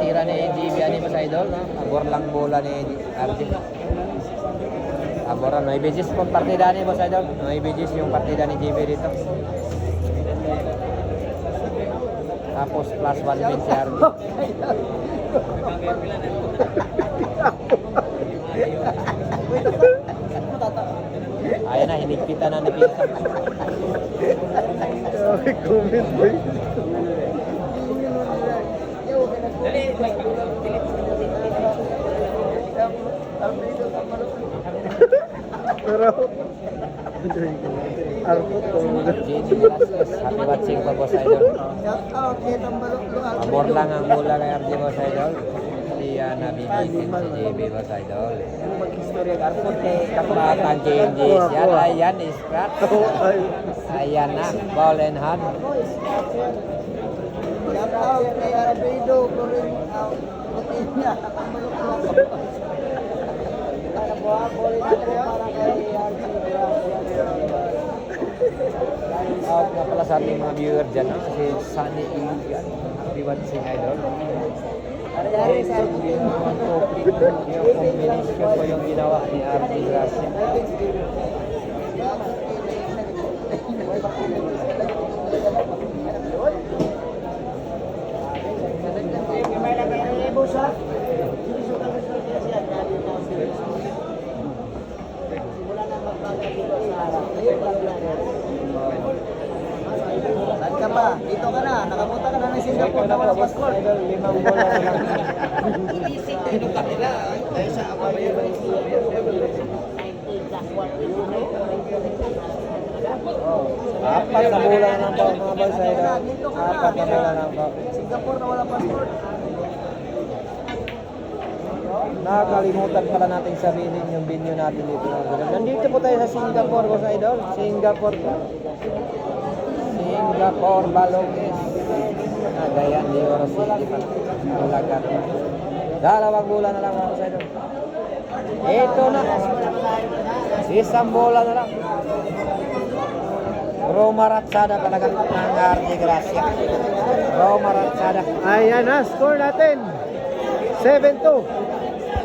tira ni GB ani mas idol, no? Abor lang bola ni RJ. Abor 9 beses pun partida ni Boss Idol. 9 beses yung partida ni GB dito. Tapos plus 1 din si RJ. Ayan na, hinigpitan na ni Pita. Okay, comment boy. Pero Arpot ko. JD Velasquez, happy watching po Boss Idol. Abor lang ang bola kay RJ Boss Idol. Siya nabibitin si JB Boss Idol. Mag-istorya ang Arpot Kapatan changes. Yan, ayan, scratch. Ayan na, ball and hand. Out nga pala sa ating mga viewer dyan, no? Si Sunny Iligan, happy watching idol. Yung combination ko yung ginawa ni RJ Gracia. Saan ka ba? Dito ka na. Nakapunta ka na ng Singapore na wala passport. Limang bola na lang. Apat na bola na lang po mga boys idol. Apat na bola lang po. Singapore na wala passport. Nakakalimutan pala natin sabihin yung venue natin dito. Nandito po tayo sa Singapore, boss idol. Singapore po. Singapore, Balogues. Cagayan de Oro City pa. Ulagat. Dalawang bola na lang mga boss idol. Ito na. Isang bola na lang. Roma Ratsada talaga ng RJ Gracia. Roma Ratsada. Ayan na, score natin. 7-2.